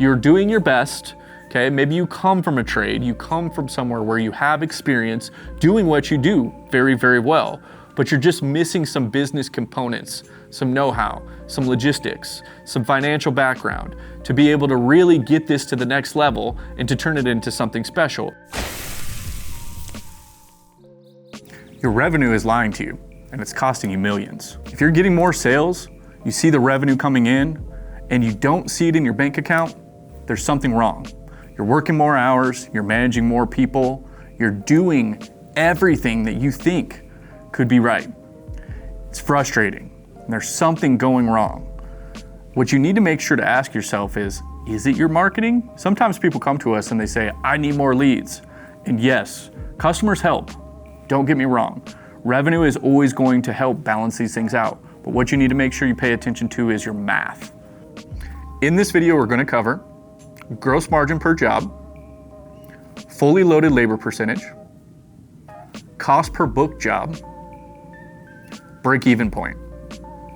You're doing your best, okay? Maybe you come from a trade, you come from somewhere where you have experience doing what you do very, very well, but you're just missing some business components, some know-how, some logistics, some financial background to be able to really get this to the next level and to turn it into something special. Your revenue is lying to you, and it's costing you millions. If you're getting more sales, you see the revenue coming in, and you don't see it in your bank account, there's something wrong. You're working more hours, you're managing more people, you're doing everything that you think could be right. It's frustrating, and there's something going wrong. What you need to make sure to ask yourself is it your marketing? Sometimes people come to us and they say, I need more leads. And yes, customers help. Don't get me wrong. Revenue is always going to help balance these things out. But what you need to make sure you pay attention to is your math. In this video, we're going to cover gross margin per job, fully loaded labor percentage, cost per book job, break-even point.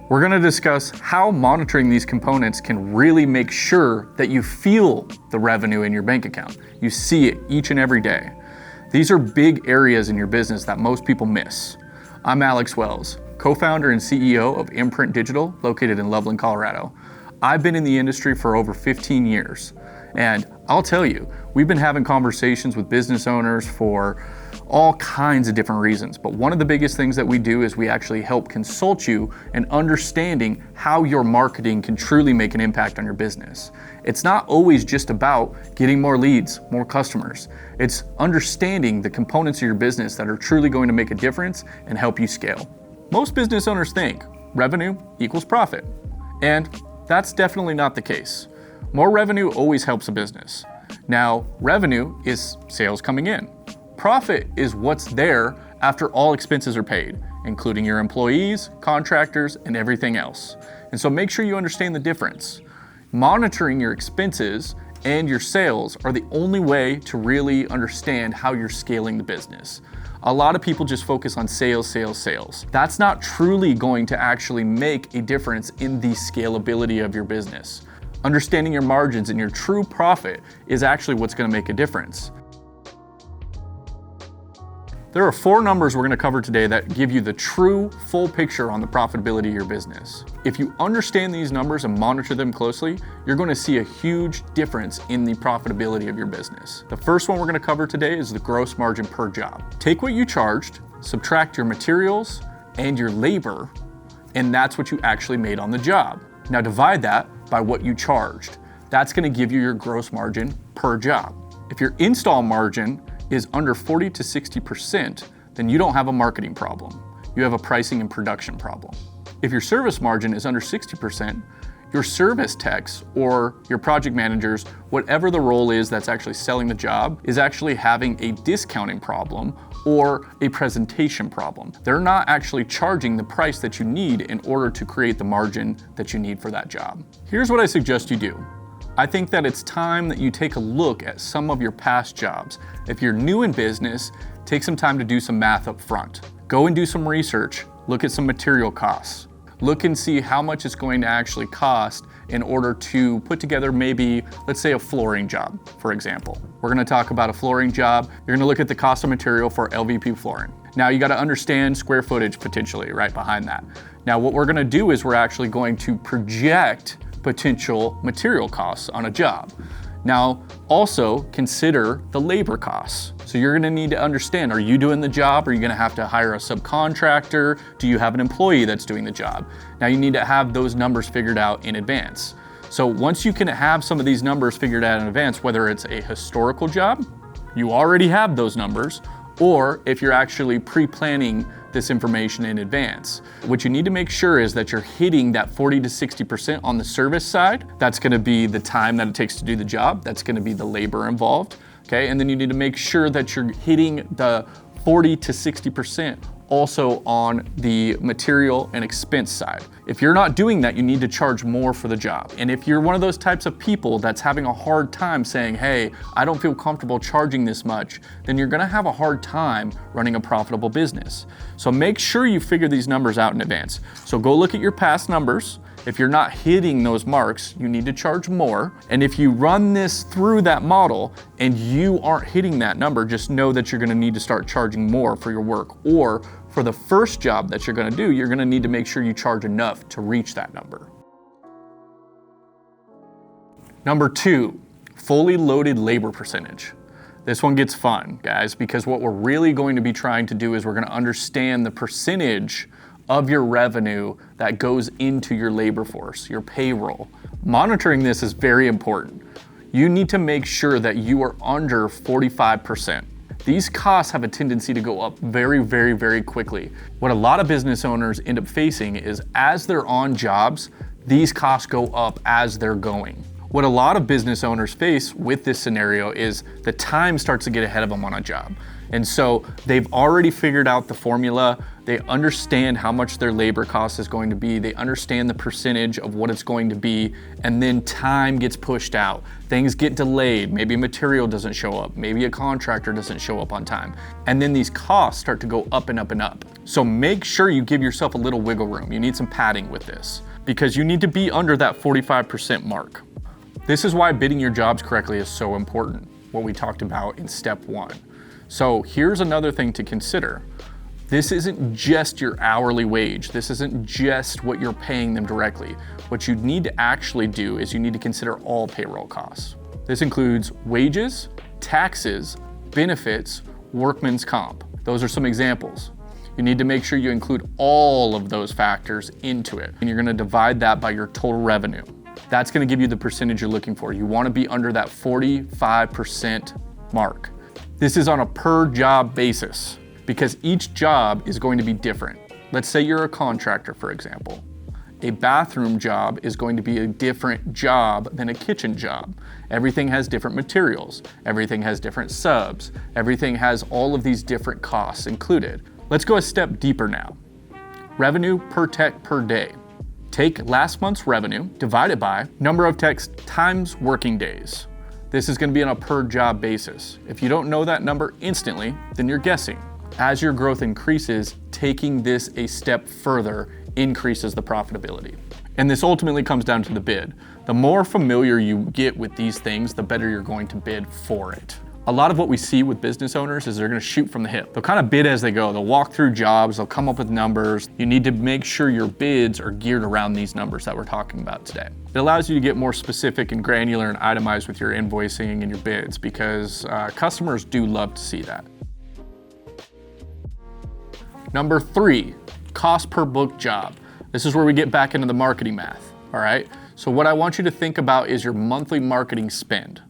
We're going to discuss how monitoring these components can really make sure that you feel the revenue in your bank account. You see it each and every day. These are big areas in your business that most people miss. I'm Alex Wells, co-founder and CEO of Imprint Digital, located in Loveland, Colorado. I've been in the industry for over 15 years, and I'll tell you, we've been having conversations with business owners for all kinds of different reasons. But one of the biggest things that we do is we actually help consult you in understanding how your marketing can truly make an impact on your business. It's not always just about getting more leads, more customers. It's understanding the components of your business that are truly going to make a difference and help you scale. Most business owners think revenue equals profit, and that's definitely not the case. More revenue always helps a business. Now, revenue is sales coming in. Profit is what's there after all expenses are paid, including your employees, contractors, and everything else. And so make sure you understand the difference. Monitoring your expenses and your sales are the only way to really understand how you're scaling the business. A lot of people just focus on sales, sales, sales. That's not truly going to actually make a difference in the scalability of your business. Understanding your margins and your true profit is actually what's going to make a difference. There are 4 numbers we're going to cover today that give you the true full picture on the profitability of your business. If you understand these numbers and monitor them closely, you're going to see a huge difference in the profitability of your business. The first one we're going to cover today is the gross margin per job. Take what you charged, subtract your materials and your labor, and that's what you actually made on the job. Now divide that by what you charged. That's going to give you your gross margin per job. If your install margin is under 40 to 60%, then you don't have a marketing problem. You have a pricing and production problem. If your service margin is under 60%, your service techs or your project managers, whatever the role is that's actually selling the job, is actually having a discounting problem or a presentation problem. They're not actually charging the price that you need in order to create the margin that you need for that job. Here's what I suggest you do. I think that it's time that you take a look at some of your past jobs. If you're new in business, take some time to do some math up front. Go and do some research, look at some material costs. Look and see how much it's going to actually cost in order to put together maybe, let's say a flooring job, for example. We're gonna talk about a flooring job. You're gonna look at the cost of material for LVP flooring. Now you gotta understand square footage potentially right behind that. Now what we're gonna do is we're actually going to project potential material costs on a job. Now, also consider the labor costs. So you're gonna need to understand, are you doing the job? Are you gonna have to hire a subcontractor? Do you have an employee that's doing the job? Now you need to have those numbers figured out in advance. So once you can have some of these numbers figured out in advance, whether it's a historical job, you already have those numbers, or if you're actually pre-planning this information in advance. What you need to make sure is that you're hitting that 40 to 60% on the service side. That's gonna be the time that it takes to do the job. That's gonna be the labor involved, okay? And then you need to make sure that you're hitting the 40 to 60% also on the material and expense side. If you're not doing that, you need to charge more for the job. And if you're one of those types of people that's having a hard time saying, hey, I don't feel comfortable charging this much, then you're gonna have a hard time running a profitable business. So make sure you figure these numbers out in advance. So go look at your past numbers If you're not hitting those marks, you need to charge more. And if you run this through that model and you aren't hitting that number, just know that you're gonna need to start charging more for your work, or for the first job that you're gonna do, you're gonna need to make sure you charge enough to reach that number. Number 2, fully loaded labor percentage. This one gets fun, guys, because what we're really going to be trying to do is we're gonna understand the percentage of your revenue that goes into your labor force, your payroll. Monitoring this is very important. You need to make sure that you are under 45%. These costs have a tendency to go up very, very, very quickly. What a lot of business owners end up facing is as they're on jobs, these costs go up as they're going. What a lot of business owners face with this scenario is the time starts to get ahead of them on a job. And so they've already figured out the formula. They understand how much their labor cost is going to be. They understand the percentage of what it's going to be. And then time gets pushed out. Things get delayed. Maybe material doesn't show up. Maybe a contractor doesn't show up on time. And then these costs start to go up and up and up. So make sure you give yourself a little wiggle room. You need some padding with this because you need to be under that 45% mark. This is why bidding your jobs correctly is so important, what we talked about in step 1. So here's another thing to consider. This isn't just your hourly wage. This isn't just what you're paying them directly. What you need to actually do is you need to consider all payroll costs. This includes wages, taxes, benefits, workman's comp. Those are some examples. You need to make sure you include all of those factors into it. And you're gonna divide that by your total revenue. That's gonna give you the percentage you're looking for. You wanna be under that 45% mark. This is on a per job basis because each job is going to be different. Let's say you're a contractor, for example. A bathroom job is going to be a different job than a kitchen job. Everything has different materials. Everything has different subs. Everything has all of these different costs included. Let's go a step deeper now. Revenue per tech per day. Take last month's revenue, divide it by number of techs times working days. This is going to be on a per job basis. If you don't know that number instantly, then you're guessing. As your growth increases, taking this a step further increases the profitability. And this ultimately comes down to the bid. The more familiar you get with these things, the better you're going to bid for it. A lot of what we see with business owners is they're gonna shoot from the hip. They'll kind of bid as they go. They'll walk through jobs, they'll come up with numbers. You need to make sure your bids are geared around these numbers that we're talking about today. It allows you to get more specific and granular and itemized with your invoicing and your bids because customers do love to see that. Number 3, cost per booked job. This is where we get back into the marketing math, all right? So what I want you to think about is your monthly marketing spend.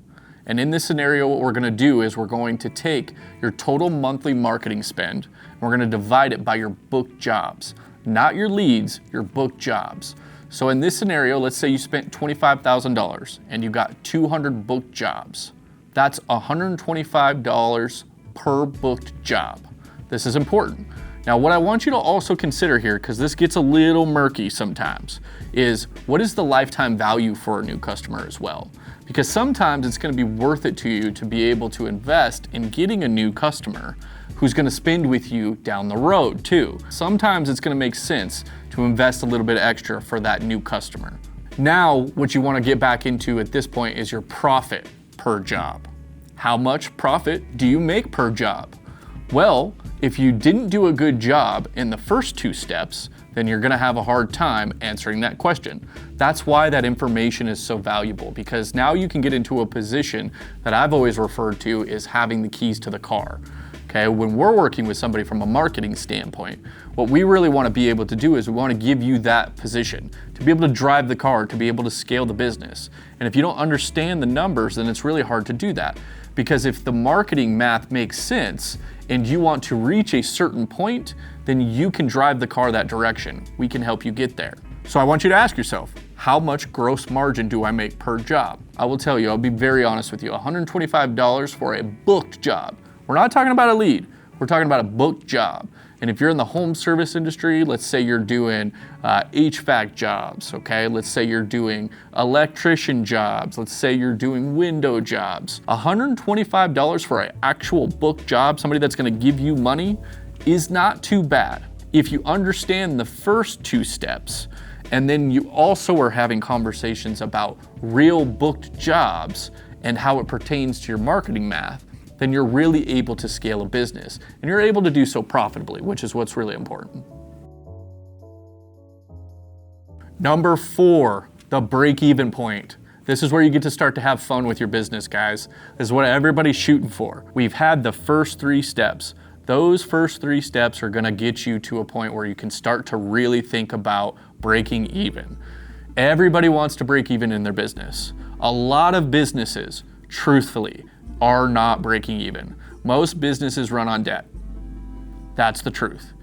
And in this scenario, what we're gonna do is we're going to take your total monthly marketing spend, and we're gonna divide it by your booked jobs. Not your leads, your booked jobs. So in this scenario, let's say you spent $25,000 and you got 200 booked jobs. That's $125 per booked job. This is important. Now, what I want you to also consider here, because this gets a little murky sometimes, is what is the lifetime value for a new customer as well? Because sometimes it's gonna be worth it to you to be able to invest in getting a new customer who's gonna spend with you down the road too. Sometimes it's gonna make sense to invest a little bit extra for that new customer. Now, what you wanna get back into at this point is your profit per job. How much profit do you make per job? Well, if you didn't do a good job in the first 2 steps, then you're gonna have a hard time answering that question. That's why that information is so valuable, because now you can get into a position that I've always referred to as having the keys to the car. Okay, when we're working with somebody from a marketing standpoint, what we really wanna be able to do is we wanna give you that position, to be able to drive the car, to be able to scale the business. And if you don't understand the numbers, then it's really hard to do that. Because if the marketing math makes sense and you want to reach a certain point, then you can drive the car that direction. We can help you get there. So I want you to ask yourself, how much gross margin do I make per job? I will tell you, I'll be very honest with you, $125 for a booked job. We're not talking about a lead, we're talking about a booked job. And if you're in the home service industry, let's say you're doing HVAC jobs, okay? Let's say you're doing electrician jobs. Let's say you're doing window jobs. $125 for an actual booked job, somebody that's gonna give you money, is not too bad. If you understand the first 2 steps and then you also are having conversations about real booked jobs and how it pertains to your marketing math, then you're really able to scale a business, and you're able to do so profitably, which is what's really important. Number 4, the break-even point. This is where you get to start to have fun with your business, guys. This is what everybody's shooting for. We've had the first 3 steps. Those first 3 steps are gonna get you to a point where you can start to really think about breaking even. Everybody wants to break even in their business. A lot of businesses, truthfully, are not breaking even. Most businesses run on debt. That's the truth.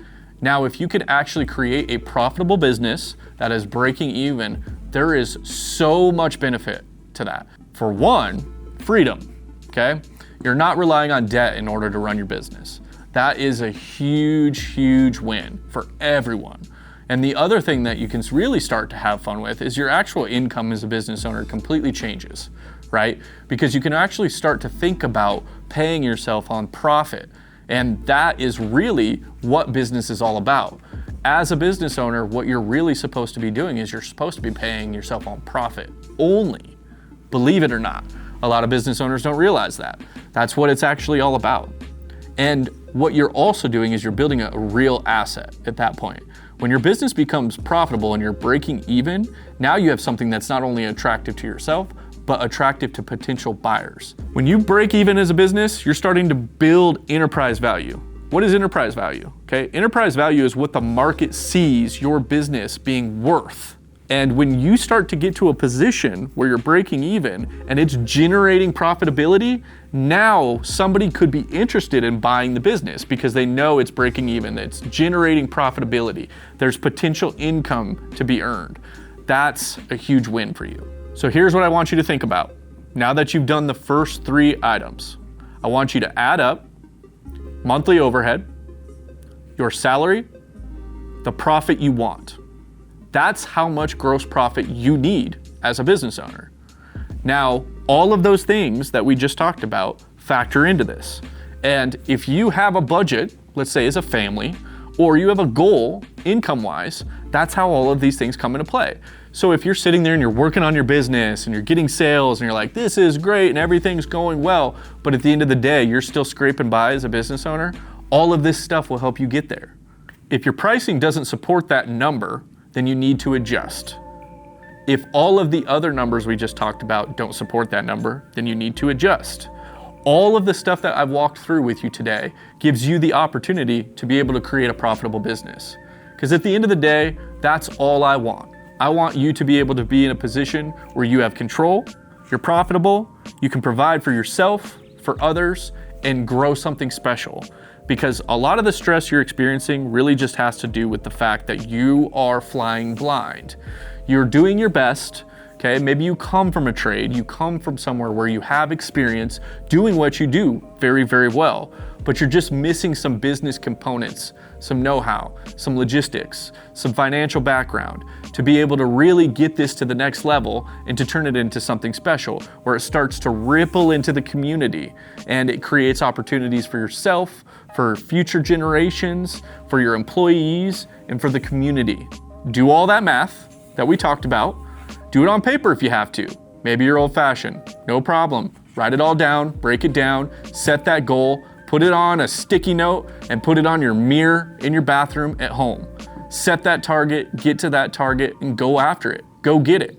Now, if you could actually create a profitable business that is breaking even, there is so much benefit to that. For one, freedom, okay? You're not relying on debt in order to run your business. That is a huge, huge win for everyone. And the other thing that you can really start to have fun with is your actual income as a business owner completely changes, right? Because you can actually start to think about paying yourself on profit. And that is really what business is all about. As a business owner, what you're really supposed to be doing is you're supposed to be paying yourself on profit only. Believe it or not, a lot of business owners don't realize that. That's what it's actually all about. And what you're also doing is you're building a real asset at that point. When your business becomes profitable and you're breaking even, now you have something that's not only attractive to yourself, but attractive to potential buyers. When you break even as a business, you're starting to build enterprise value. What is enterprise value? Okay, enterprise value is what the market sees your business being worth. And when you start to get to a position where you're breaking even and it's generating profitability, now somebody could be interested in buying the business because they know it's breaking even, it's generating profitability. There's potential income to be earned. That's a huge win for you. So here's what I want you to think about. Now that you've done the first 3 items, I want you to add up monthly overhead, your salary, the profit you want. That's how much gross profit you need as a business owner. Now, all of those things that we just talked about factor into this. And if you have a budget, let's say as a family, or you have a goal income-wise, that's how all of these things come into play. So if you're sitting there and you're working on your business and you're getting sales and you're like, this is great and everything's going well, but at the end of the day, you're still scraping by as a business owner, all of this stuff will help you get there. If your pricing doesn't support that number, then you need to adjust. If all of the other numbers we just talked about don't support that number, then you need to adjust. All of the stuff that I've walked through with you today gives you the opportunity to be able to create a profitable business. Because at the end of the day, that's all I want. I want you to be able to be in a position where you have control, you're profitable, you can provide for yourself, for others, and grow something special. Because a lot of the stress you're experiencing really just has to do with the fact that you are flying blind. You're doing your best, okay? Maybe you come from a trade, you come from somewhere where you have experience doing what you do very, very well, but you're just missing some business components, some know-how, some logistics, some financial background to be able to really get this to the next level and to turn it into something special where it starts to ripple into the community and it creates opportunities for yourself, for future generations, for your employees, and for the community. Do all that math that we talked about. Do it on paper if you have to. Maybe you're old-fashioned, no problem. Write it all down, break it down, set that goal, put it on a sticky note, and put it on your mirror in your bathroom at home. Set that target, get to that target, and go after it. Go get it.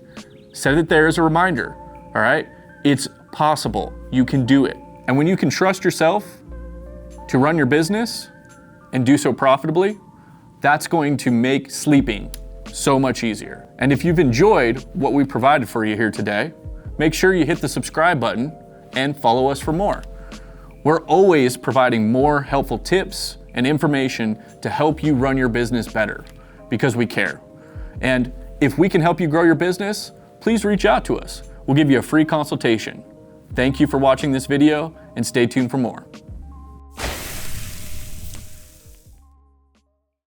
Set it there as a reminder, all right? It's possible. You can do it. And when you can trust yourself to run your business and do so profitably, that's going to make sleeping so much easier. And if you've enjoyed what we provided for you here today, make sure you hit the subscribe button and follow us for more. We're always providing more helpful tips and information to help you run your business better because we care. And if we can help you grow your business, please reach out to us. We'll give you a free consultation. Thank you for watching this video and stay tuned for more.